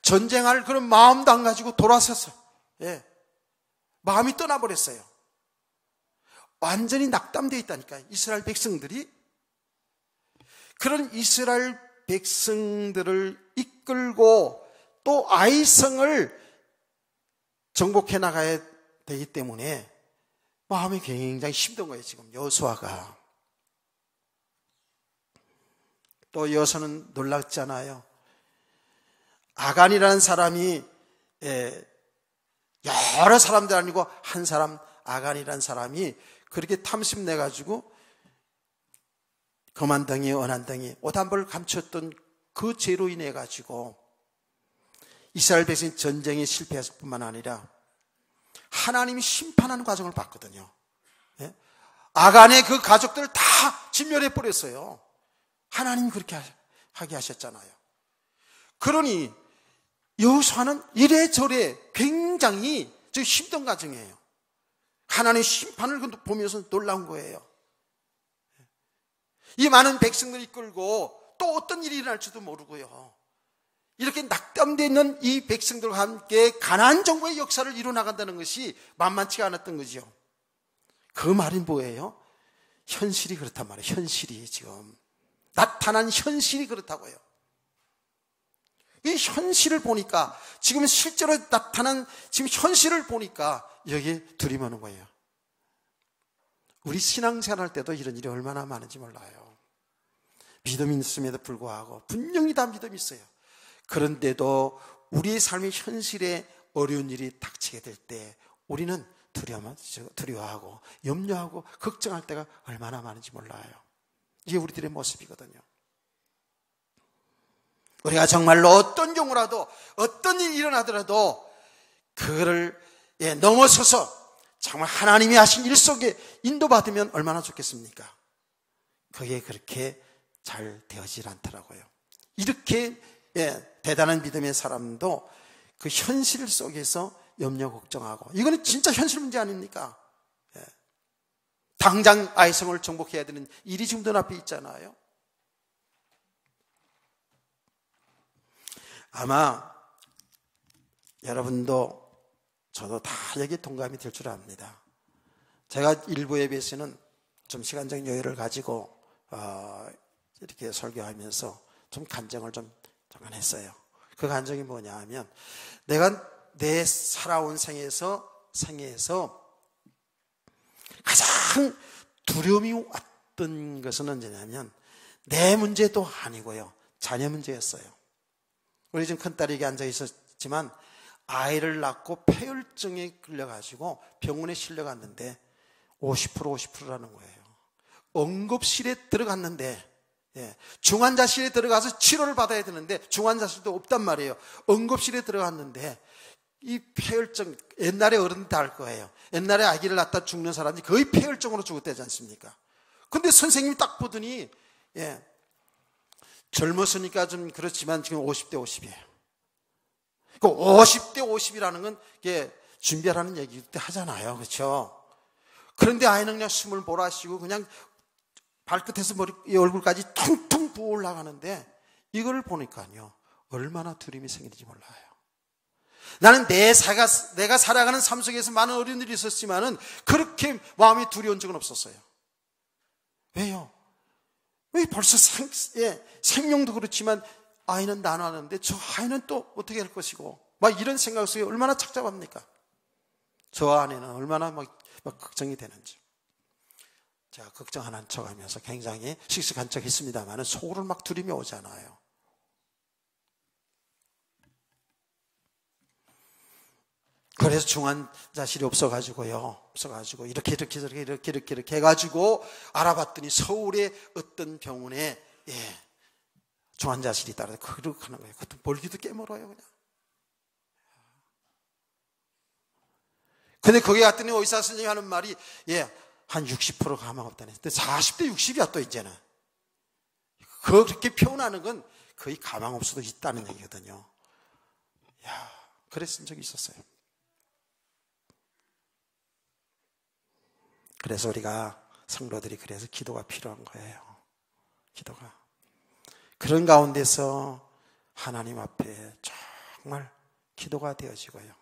전쟁할 그런 마음도 안 가지고 돌아섰어요. 마음이 떠나버렸어요. 완전히 낙담되어 있다니까요. 이스라엘 백성들이. 그런 이스라엘 백성들을 이끌고 또 아이성을 정복해 나가야 되기 때문에 마음이 굉장히 힘든 거예요. 지금 여호수아가. 또 여호수아는 놀랍잖아요. 아간이라는 사람이 여러 사람들 아니고 한 사람 아간이라는 사람이 그렇게 탐심내가지고 거만덩이 원한덩이 옷 한 벌 감췄던 그 죄로 인해 가지고 이스라엘 백성이 전쟁에 실패했을 뿐만 아니라 하나님이 심판하는 과정을 봤거든요. 아간의 그 가족들을 다 진멸해 버렸어요. 하나님이 그렇게 하게 하셨잖아요. 그러니 여호수아는 이래저래 굉장히 힘든 과정이에요. 하나님의 심판을 보면서 놀라운 거예요. 이 많은 백성들이 이끌고 또 어떤 일이 일어날지도 모르고요. 이렇게 낙담되어 있는 이 백성들과 함께 가나안 정부의 역사를 이루어나간다는 것이 만만치가 않았던 거죠. 그 말이 뭐예요? 현실이 그렇단 말이에요. 현실이 지금 나타난 현실이 그렇다고요. 이 현실을 보니까 지금 실제로 나타난 지금 현실을 보니까 여기에 두려움이 오는 거예요. 우리 신앙생활 할 때도 이런 일이 얼마나 많은지 몰라요. 믿음이 있음에도 불구하고 분명히 다 믿음이 있어요. 그런데도 우리의 삶의 현실에 어려운 일이 닥치게 될 때 우리는 두려워하고 염려하고 걱정할 때가 얼마나 많은지 몰라요. 이게 우리들의 모습이거든요. 우리가 정말로 어떤 경우라도 어떤 일이 일어나더라도 그거를 넘어서서 정말 하나님이 하신 일 속에 인도받으면 얼마나 좋겠습니까? 그게 그렇게 잘 되어지질 않더라고요. 이렇게 대단한 믿음의 사람도 그 현실 속에서 염려 걱정하고, 이거는 진짜 현실 문제 아닙니까? 당장 아이성을 정복해야 되는 일이 지금 눈앞에 있잖아요. 아마 여러분도 저도 다 여기 동감이 될 줄 압니다. 제가 일부 예배에서는 좀 시간적 여유를 가지고 이렇게 설교하면서 좀 간증을 좀 잠깐 했어요. 그 간증이 뭐냐 하면, 내가 내 살아온 생에서 가장 두려움이 왔던 것은 언제냐면 내 문제도 아니고요, 자녀 문제였어요. 우리 지금 큰딸이 여기 앉아 있었지만 아이를 낳고 폐혈증에 걸려가지고 병원에 실려갔는데 50%라는 거예요. 응급실에 들어갔는데, 중환자실에 들어가서 치료를 받아야 되는데 중환자실도 없단 말이에요. 응급실에 들어갔는데 이 폐혈증, 옛날에 어른들 다 알 거예요. 옛날에 아기를 낳다 죽는 사람이 거의 폐혈증으로 죽었다지 않습니까? 근데 선생님이 딱 보더니, 젊었으니까 좀 그렇지만 지금 50대 50이에요. 그 50대 50이라는 건 준비하라는 얘기 때 하잖아요. 그렇죠? 그런데 아이는 그냥 숨을 몰아쉬고 그냥 발끝에서 얼굴까지 퉁퉁 부어 올라가는데, 이걸 보니까요, 얼마나 두려움이 생기는지 몰라요. 나는 내가 살아가는 삶 속에서 많은 어려움들이 있었지만은 그렇게 마음이 두려운 적은 없었어요. 왜요? 왜 벌써 생명도 그렇지만 아이는 나눴는데 저 아이는 또 어떻게 할 것이고, 막 이런 생각 속에 얼마나 착잡합니까? 저 안에는 얼마나 막 걱정이 되는지. 제가 걱정하는 척 하면서 굉장히 씩씩한 척 했습니다만 속으로 막 두려움이 오잖아요. 그래서 중환자실이 없어가지고요. 이렇게 해가지고 알아봤더니 서울의 어떤 병원에 중환자실이 따라서 그렇게 하는 거예요. 그것도 멀기도 꽤 멀어요, 그냥. 근데 거기 갔더니 의사 선생님이 하는 말이, 한 60% 가망 없다네. 근데 40대 60이야 또 이제는. 그렇게 표현하는 건 거의 가망 없어도 있다는 얘기거든요. 그랬은 적이 있었어요. 그래서 우리가 성도들이 그래서 기도가 필요한 거예요. 기도가. 그런 가운데서 하나님 앞에 정말 기도가 되어지고요.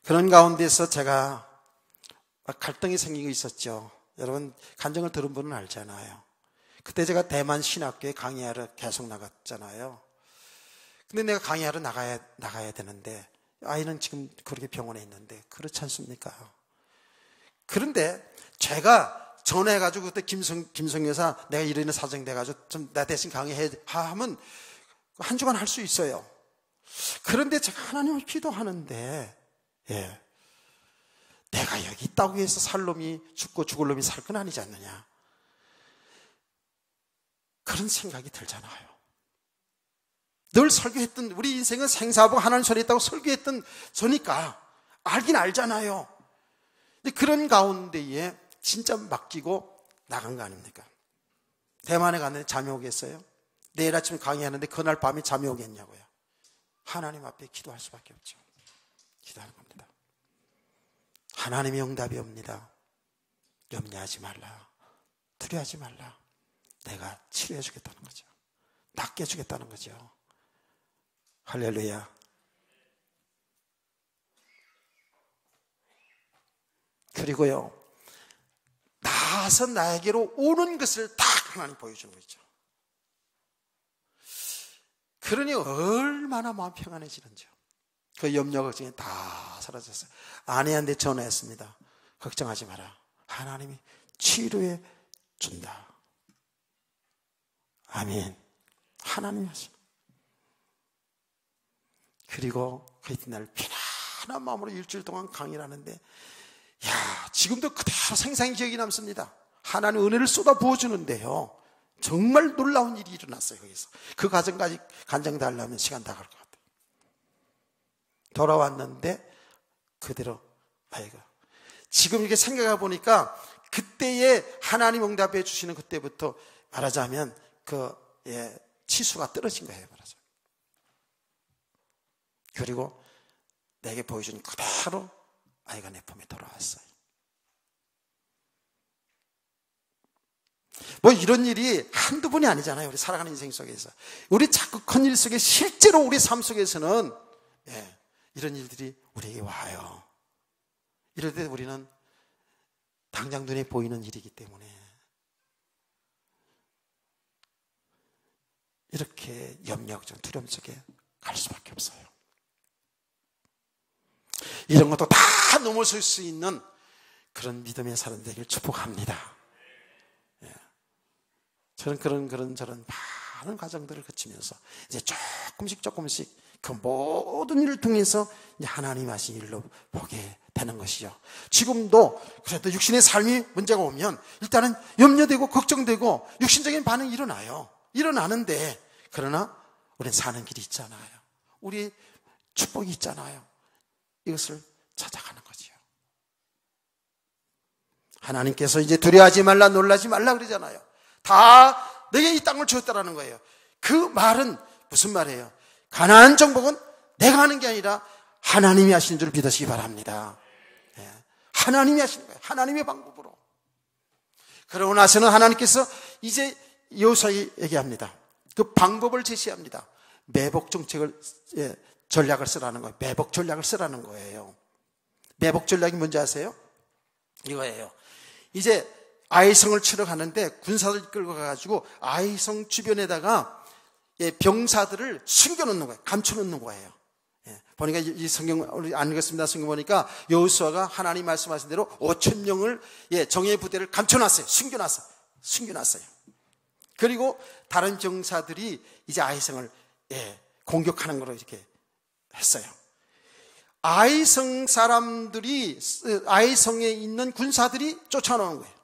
그런 가운데서 제가 갈등이 생기고 있었죠. 여러분 간증을 들은 분은 알잖아요. 그때 제가 대만 신학교에 강의하러 계속 나갔잖아요. 근데 내가 강의하러 나가야 되는데 아이는 지금 그렇게 병원에 있는데, 그렇지 않습니까? 그런데 제가 전화해가지고 그때 김성 여사 내가 이러는 사정이 돼가지고 좀 나 대신 강의해 하면 한 주간 할 수 있어요. 그런데 제가 하나님을 기도하는데, 내가 여기 있다고 해서 살 놈이 죽고 죽을 놈이 살 건 아니지 않느냐, 그런 생각이 들잖아요. 늘 설교했던, 우리 인생은 생사하고 하나님 손에 있다고 설교했던 저니까 알긴 알잖아요. 근데 그런 가운데에 진짜 맡기고 나간 거 아닙니까? 대만에 갔는데 잠이 오겠어요? 내일 아침에 강의하는데 그날 밤에 잠이 오겠냐고요? 하나님 앞에 기도할 수밖에 없죠. 기도하는 겁니다. 하나님의 응답이 옵니다. 염려하지 말라, 두려워하지 말라. 내가 치료해 주겠다는 거죠. 낫게 해주겠다는 거죠. 할렐루야. 그리고요, 나아서 나에게로 오는 것을 다 하나님 보여주는 거죠. 그러니 얼마나 마음 평안해지는지요. 그 염려 걱정이 다 사라졌어요. 아내한테 전화했습니다. 걱정하지 마라, 하나님이 치료해 준다. 아멘. 하나님이 하시는. 그리고 그 이튿날 편안한 마음으로 일주일 동안 강의를 하는데, 지금도 그대로 생생히 기억이 남습니다. 하나님 은혜를 쏟아 부어주는데요, 정말 놀라운 일이 일어났어요. 거기서 그 과정까지 간증 달라면 시간 다 갈 것 같아요. 돌아왔는데 그대로 아이고. 지금 이렇게 생각해 보니까 그때에 하나님 응답해 주시는 그때부터 말하자면 치수가 떨어진 거예요. 말하자면. 그리고 내게 보여준 그대로 아이가 내 품에 돌아왔어요. 뭐 이런 일이 한두 번이 아니잖아요. 우리 살아가는 인생 속에서. 우리 자꾸 큰 일 속에 실제로 우리 삶 속에서는 이런 일들이 우리에게 와요. 이럴 때 우리는 당장 눈에 보이는 일이기 때문에 이렇게 염려, 걱정, 두려움 속에 갈 수밖에 없어요. 이런 것도 다 넘어설 수 있는 그런 믿음의 사람 되길 축복합니다. 저는 저런 많은 과정들을 거치면서 이제 조금씩 그 모든 일을 통해서 이제 하나님 하신 일로 보게 되는 것이죠. 지금도 그래도 육신의 삶이 문제가 오면 일단은 염려되고 걱정되고 육신적인 반응이 일어나는데 그러나 우리는 사는 길이 있잖아요. 우리 축복이 있잖아요. 이것을 찾아가는 거지요. 하나님께서 이제 두려워하지 말라 놀라지 말라 그러잖아요. 다 내게 이 땅을 주었다라는 거예요. 그 말은 무슨 말이에요? 가나안 정복은 내가 하는 게 아니라 하나님이 하시는 줄 믿으시기 바랍니다. 하나님이 하시는 거예요. 하나님의 방법으로. 그러고 나서는 하나님께서 이제 여호수아에게 얘기합니다. 그 방법을 제시합니다. 매복 정책을 전략을 쓰라는 거예요. 매복 전략을 쓰라는 거예요. 매복 전략이 뭔지 아세요? 이거예요. 이제 아이성을 치러 가는데 군사들 끌고 가가지고 아이성 주변에다가 병사들을 숨겨놓는 거예요. 감춰놓는 거예요. 보니까 이 성경 우리 안 읽었습니다. 성경 보니까 여호수아가 하나님 말씀하신 대로 5,000명을 정예 부대를 감춰놨어요. 숨겨놨어요. 그리고 다른 병사들이 이제 아이성을 공격하는 거로 이렇게 했어요. 아이성 사람들이 아이성에 있는 군사들이 쫓아나오는 거예요.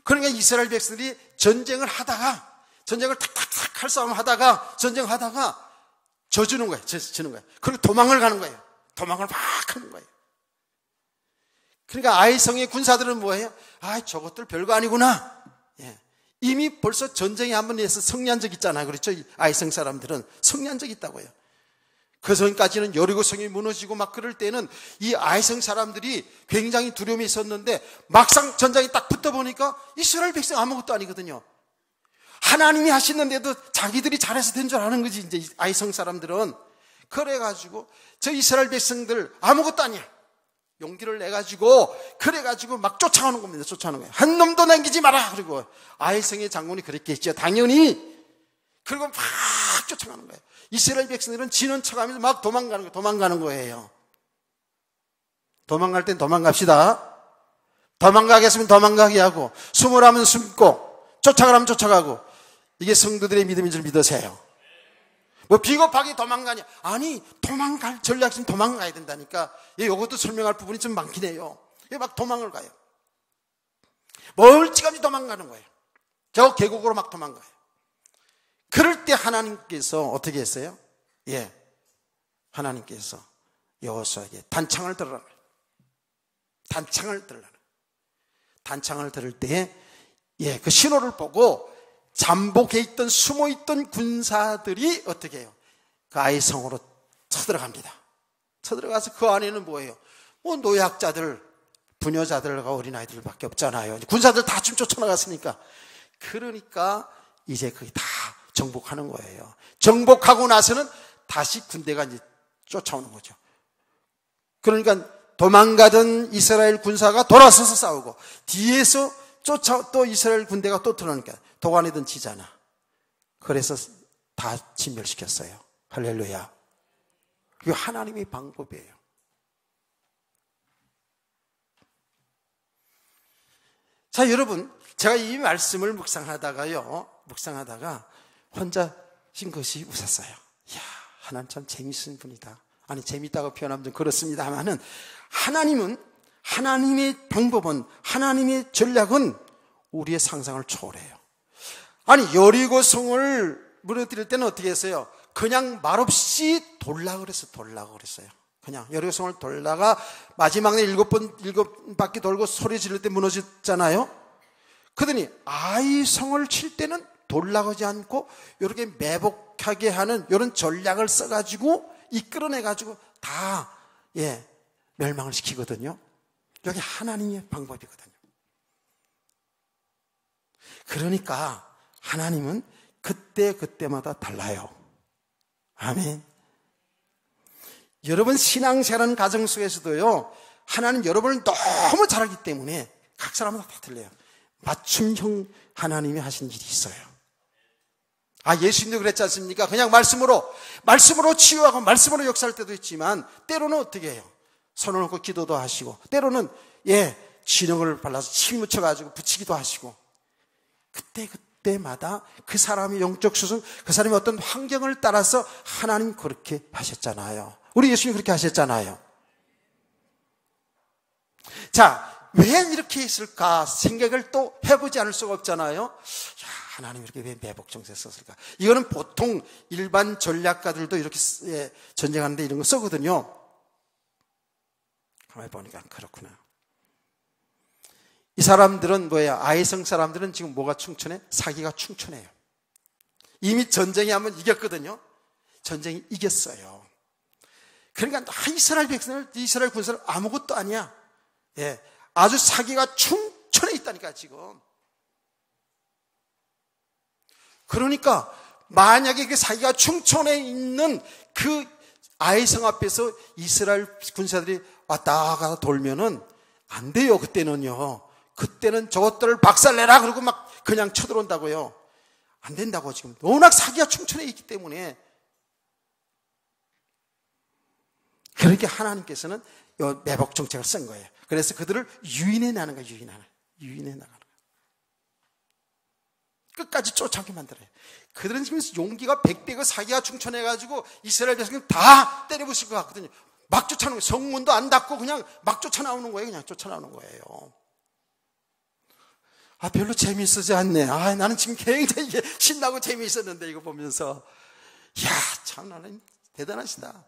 그러니까 이스라엘 백성들이 전쟁을 탁탁탁 칼싸움을 하다가 전쟁하다가 지는 거예요. 그리고 도망을 가는 거예요. 도망을 막 하는 거예요. 그러니까 아이성의 군사들은 뭐예요? 저것들 별거 아니구나. 이미 벌써 전쟁에 한번 해서 승리한 적 있잖아요. 그렇죠? 아이성 사람들은 승리한 적 있다고요. 그 전까지는 여리고성이 무너지고 막 그럴 때는 이 아이성 사람들이 굉장히 두려움이 있었는데 막상 전장에 딱 붙어보니까 이스라엘 백성 아무것도 아니거든요. 하나님이 하시는데도 자기들이 잘해서 된 줄 아는 거지, 이제 아이성 사람들은. 그래가지고 저 이스라엘 백성들 아무것도 아니야. 용기를 내가지고 그래가지고 막 쫓아오는 겁니다. 쫓아오는 거예요. 한 놈도 남기지 마라. 그리고 아이성의 장군이 그랬겠죠. 당연히. 그리고 막 쫓아가는 거예요. 이스라엘 백성들은 지는 척하면서 막 도망가는 거예요. 도망갈 땐 도망갑시다. 도망가겠으면 도망가게 하고, 숨으라면 숨고, 쫓아가라면 쫓아가고. 이게 성도들의 믿음인 줄 믿으세요. 뭐 비겁하게 도망가냐? 아니, 도망갈 전략이 좀 도망가야 된다니까. 이것도 설명할 부분이 좀 많긴 해요. 막 도망을 가요. 멀찌감치 도망가는 거예요. 저 계곡으로 막 도망가요. 그럴 때 하나님께서 어떻게 했어요? 하나님께서 여호수아에게 단창을 들으라고 해요. 단창을 들을 때에 그 신호를 보고 잠복해 있던 숨어 있던 군사들이 어떻게 해요? 그 아이성으로 쳐들어갑니다. 쳐들어가서 그 안에는 뭐예요? 노약자들, 부녀자들과 어린아이들밖에 없잖아요. 군사들 다 지금 쫓아나갔으니까. 그러니까 이제 거기 다 정복하는 거예요. 정복하고 나서는 다시 군대가 이제 쫓아오는 거죠. 그러니까 도망가던 이스라엘 군사가 돌아서서 싸우고 뒤에서 또 이스라엘 군대가 또 들어오니까 도관이든 치잖아. 그래서 다 진멸시켰어요. 할렐루야. 이거 하나님의 방법이에요. 자, 여러분, 제가 이 말씀을 묵상하다가 혼자 신 것이 웃었어요. 이야, 하나님 참 재밌는 분이다. 아니, 재밌다고 표현하면 좀 그렇습니다만은, 하나님의 방법은, 하나님의 전략은 우리의 상상을 초월해요. 아니 여리고성을 무너뜨릴 때는 어떻게 했어요? 그냥 말없이 돌라 그랬어요. 그냥 여리고성을 돌다가 마지막 날 7바퀴 돌고 소리 지를 때 무너졌잖아요. 그러더니 아이성을 칠 때는 돌라가지 않고 이렇게 매복하게 하는 이런 전략을 써가지고 이끌어내가지고 다 멸망을 시키거든요. 여기 하나님의 방법이거든요. 그러니까 하나님은 그때마다 달라요. 아멘. 여러분 신앙생활하는 가정 속에서도요, 하나님 여러분을 너무 잘 알기 때문에 각 사람마다 다 틀려요. 맞춤형 하나님이 하신 일이 있어요. 예수님도 그랬지 않습니까? 그냥 말씀으로 치유하고 말씀으로 역사할 때도 있지만 때로는 어떻게 해요? 손을 놓고 기도도 하시고 때로는 진흙을 발라서 침 묻혀가지고 붙이기도 하시고 그때마다 그 사람의 영적 수준, 그 사람의 어떤 환경을 따라서 하나님 그렇게 하셨잖아요. 우리 예수님 그렇게 하셨잖아요. 자, 왜 이렇게 했을까 생각을 또 해보지 않을 수가 없잖아요. 하나님 이렇게 왜 매복정세 썼을까? 이거는 보통 일반 전략가들도 이렇게 전쟁하는데 이런 거 쓰거든요. 가만히 보니까 그렇구나. 이 사람들은 아이성 사람들은 지금 뭐가 충천해? 사기가 충천해요. 이미 전쟁에 한번 이겼거든요. 전쟁이 이겼어요. 그러니까 이스라엘 백성을, 이스라엘 군사를 아무것도 아니야. 아주 사기가 충천해 있다니까 지금. 그러니까 만약에 그 사기가 충천해 있는 그 아이성 앞에서 이스라엘 군사들이 왔다 갔다 돌면은 안 돼요. 그때는 저것들을 박살내라 그러고 막 그냥 쳐들어온다고요. 안 된다고 지금. 워낙 사기가 충천해 있기 때문에. 그러니까 하나님께서는 매복 정책을 쓴 거예요. 그래서 그들을 유인해 나가는 거예요. 유인해 나가는 거예요. 끝까지 쫓아오게 만들어요. 그들은 지금 용기가 100배고 사기가 충천해가지고 이스라엘 백성은 다 때려부실 것 같거든요. 막 쫓아나오는 거예요. 성문도 안 닫고 그냥 막 쫓아나오는 거예요. 그냥 쫓아나오는 거예요. 별로 재미있지 않네. 나는 지금 굉장히 신나고 재미있었는데 이거 보면서. 참 나는 대단하시다.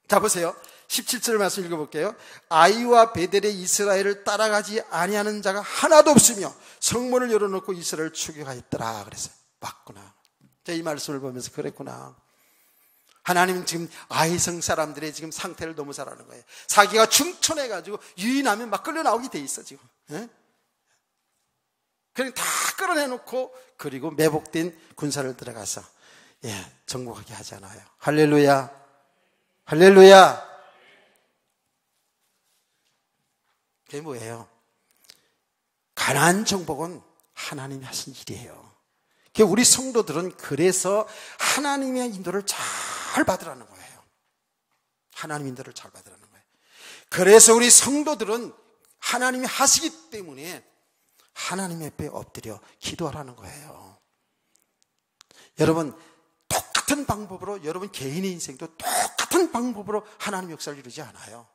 자, 보세요. 17절 말씀 읽어볼게요. 아이와 베델의 이스라엘을 따라가지 아니하는 자가 하나도 없으며 성문을 열어놓고 이스라엘을 추격하였더라. 그랬어요. 맞구나. 자, 이 말씀을 보면서 그랬구나. 하나님은 지금 아이성 사람들의 지금 상태를 너무 잘 아는 거예요. 사기가 충천해가지고 유인하면 막 끌려 나오게 돼 있어 지금. 그냥 다 끌어내놓고 그리고 매복된 군사를 들어가서 정복하게 하잖아요. 할렐루야. 할렐루야. 그게 뭐예요? 가나안 정복은 하나님이 하신 일이에요. 우리 성도들은 그래서 하나님의 인도를 잘 받으라는 거예요. 하나님 인도를 잘 받으라는 거예요. 그래서 우리 성도들은 하나님이 하시기 때문에 하나님 앞에 엎드려 기도하라는 거예요. 여러분 똑같은 방법으로 여러분 개인의 인생도 똑같은 방법으로 하나님 역사를 이루지 않아요.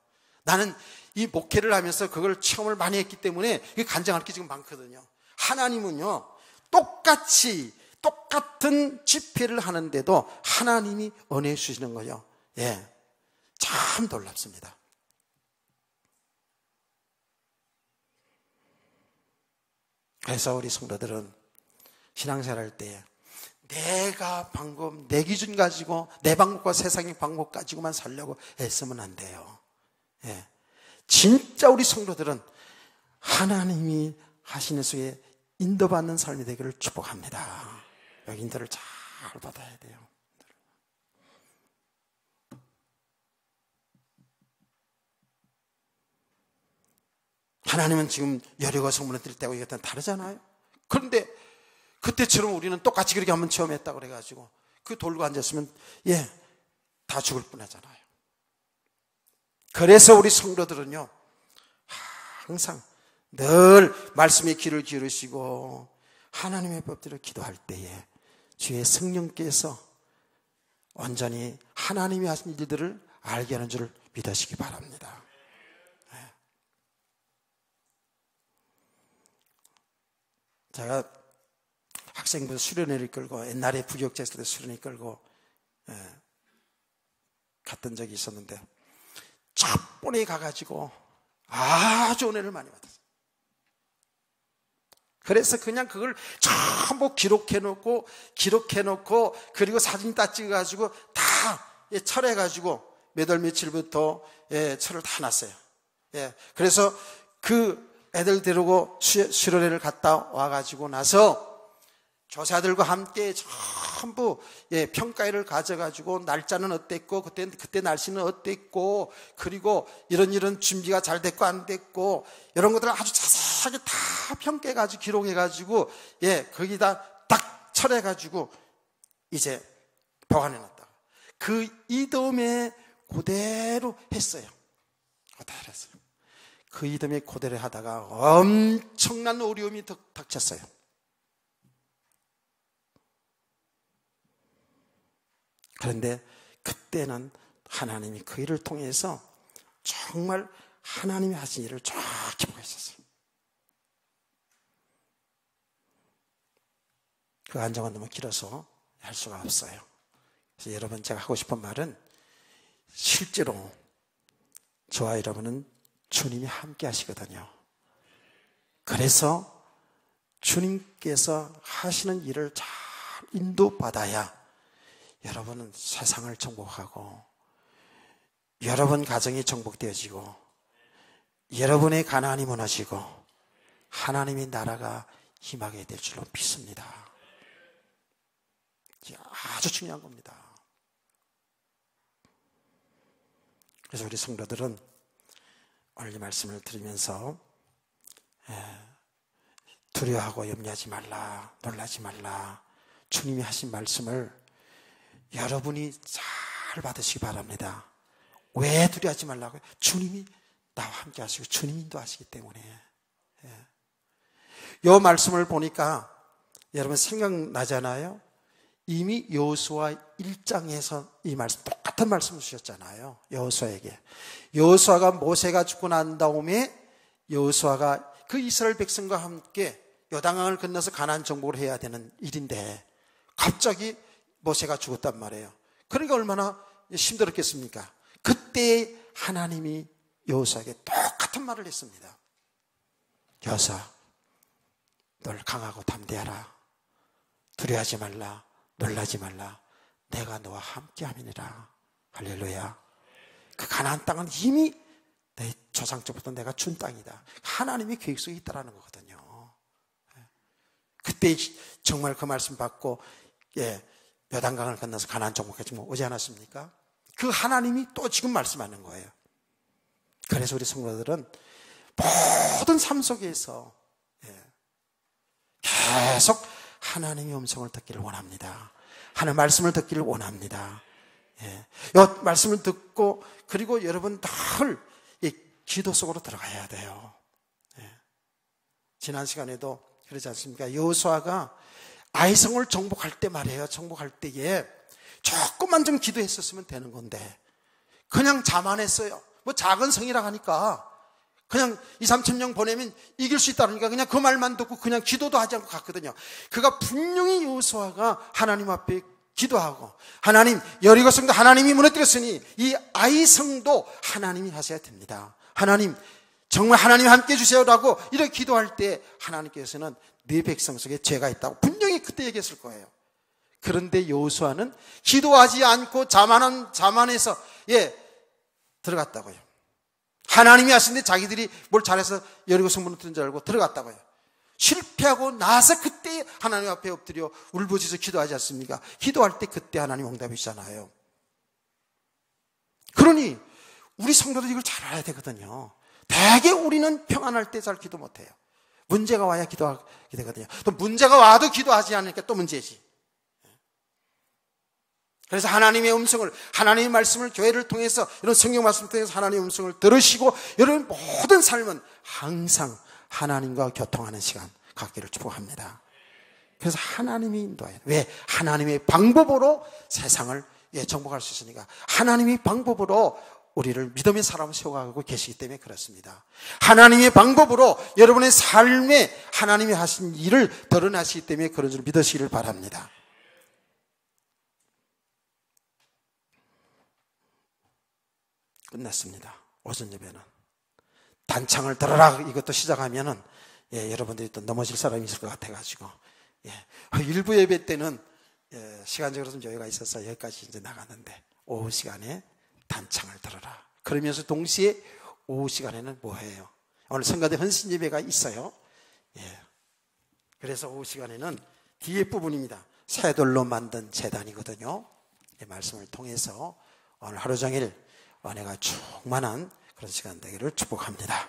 나는 이 목회를 하면서 그걸 체험을 많이 했기 때문에 간증할 게 지금 많거든요. 하나님은요 똑같은 집회를 하는데도 하나님이 은혜 주시는 거예요. 참 놀랍습니다. 그래서 우리 성도들은 신앙생활 할 때 내가 방법, 내 기준 가지고 내 방법과 세상의 방법 가지고만 살려고 애쓰면 안 돼요. 진짜 우리 성도들은 하나님이 하시는 수에 인도받는 삶이 되기를 축복합니다. 여기 인도를 잘 받아야 돼요. 하나님은 지금 여리고 성문을 뜰 때하고 이것들은 다르잖아요. 그런데 그때처럼 우리는 똑같이 그렇게 한번 체험했다고 그래가지고 그 돌고 앉았으면 다 죽을 뻔하잖아요. 그래서 우리 성도들은요 항상 늘 말씀의 귀를 기울이시고 하나님의 법대로 기도할 때에 주의 성령께서 온전히 하나님이 하신 일들을 알게 하는 줄 믿으시기 바랍니다. 제가 학생부 수련회를 끌고, 옛날에 부교육자 있을 때 수련회 끌고 갔던 적이 있었는데, 첫 번에 가가지고 아주 은혜를 많이 받았어요. 그래서 그냥 그걸 전부 기록해놓고, 그리고 사진 다 찍어가지고 다 철해가지고 몇 월 며칠부터 철을 다 놨어요. 그래서 그 애들 데리고 수련회를 갔다 와가지고 나서 교사들과 함께 전부 평가회를 가져가지고, 날짜는 어땠고, 그때 날씨는 어땠고, 그리고 이런 준비가 잘 됐고 안 됐고, 이런 것들을 아주 자세하게 다 평가해가지고 기록해가지고 거기다 딱 철해가지고 이제 보관해놨다. 그 이듬해 그대로 했어요. 그 이듬해 그대로 하다가 엄청난 어려움이 닥쳤어요. 그런데 그때는 하나님이 그 일을 통해서 정말 하나님이 하신 일을 정확히 보고 있었어요. 그 안정은 너무 길어서 할 수가 없어요. 그래서 여러분, 제가 하고 싶은 말은, 실제로 저와 여러분은 주님이 함께 하시거든요. 그래서 주님께서 하시는 일을 잘 인도받아야 여러분은 세상을 정복하고, 여러분 가정이 정복되어지고, 여러분의 가난이 무너지고, 하나님의 나라가 임하게 될 줄로 믿습니다. 아주 중요한 겁니다. 그래서 우리 성도들은 오늘 이 말씀을 들으면서 두려워하고 염려하지 말라, 놀라지 말라, 주님이 하신 말씀을 여러분이 잘 받으시기 바랍니다. 왜 두려워하지 말라고요? 주님이 나와 함께 하시고 주님이 인도하시기 때문에. 이 말씀을 보니까 여러분 생각나잖아요. 이미 여호수아 1장에서 이 말씀, 똑같은 말씀을 주셨잖아요. 여호수아에게. 여호수아가 모세가 죽고 난 다음에 여호수아가 그 이스라엘 백성과 함께 요단강을 건너서 가나안 정복을 해야 되는 일인데, 갑자기 모세가 죽었단 말이에요. 그러니까 얼마나 힘들었겠습니까? 그때 하나님이 여호수아에게 똑같은 말을 했습니다. 여호수아, 널 강하고 담대하라. 두려워하지 말라. 놀라지 말라. 내가 너와 함께함이니라. 할렐루야. 그 가나안 땅은 이미 내 조상적부터 내가 준 땅이다. 하나님의 계획 속에 있다라는 거거든요. 그때 정말 그 말씀 받고 요단강을 건너서 가나안 정복까지 오지 않았습니까? 그 하나님이 또 지금 말씀하는 거예요. 그래서 우리 성도들은 모든 삶 속에서 계속 하나님의 음성을 듣기를 원합니다. 하나님의 말씀을 듣기를 원합니다. 이 말씀을 듣고, 그리고 여러분 늘 기도 속으로 들어가야 돼요. 지난 시간에도 그러지 않습니까? 여호수아가 아이성을 정복할 때 말이에요. 정복할 때에 조금만 좀 기도했었으면 되는 건데 그냥 자만했어요. 뭐 작은 성이라 하니까 그냥 2-3천 명 보내면 이길 수 있다니까 그냥 그 말만 듣고 그냥 기도도 하지 않고 갔거든요. 그가 분명히 여호수아가 하나님 앞에 기도하고, 하나님, 여리고성도 하나님이 무너뜨렸으니 이 아이성도 하나님이 하셔야 됩니다. 하나님, 정말 하나님 함께 해주세요라고 이렇게 기도할 때 하나님께서는 네 백성 속에 죄가 있다고 분명히 그때 얘기했을 거예요. 그런데 여호수아는 기도하지 않고 자만해서 들어갔다고요. 하나님이 하시는데 자기들이 뭘 잘해서 여리고성 무너뜨린 줄 알고 들어갔다고요. 실패하고 나서 그때 하나님 앞에 엎드려 울부짖어 기도하지 않습니까? 기도할 때 그때 하나님 응답이시잖아요. 그러니 우리 성도들이 이걸 잘 알아야 되거든요. 대개 우리는 평안할 때 잘 기도 못해요. 문제가 와야 기도하게 되거든요. 또 문제가 와도 기도하지 않으니까 또 문제지. 그래서 하나님의 음성을, 하나님의 말씀을 교회를 통해서, 이런 성경 말씀을 통해서 하나님의 음성을 들으시고 여러분 모든 삶은 항상 하나님과 교통하는 시간 갖기를 축복합니다. 그래서 하나님이 인도해요. 왜? 하나님의 방법으로 세상을 정복할 수 있으니까. 하나님의 방법으로 우리를 믿음의 사람을 세워가고 계시기 때문에 그렇습니다. 하나님의 방법으로 여러분의 삶에 하나님이 하신 일을 드러나시기 때문에 그런 줄 믿으시기를 바랍니다. 끝났습니다. 오전 예배는 단창을 들어라 이것도 시작하면은 여러분들이 또 넘어질 사람이 있을 것 같아가지고 일부 예배 때는 시간적으로 좀 여유가 있어서 여기까지 이제 나갔는데 오후 시간에 단창을 들어라. 그러면서 동시에 오후 시간에는 뭐 해요? 오늘 성가대 헌신 예배가 있어요. 그래서 오후 시간에는 뒤에 부분입니다. 새돌로 만든 제단이거든요. 이 말씀을 통해서 오늘 하루 종일 은혜가 충만한 그런 시간 되기를 축복합니다.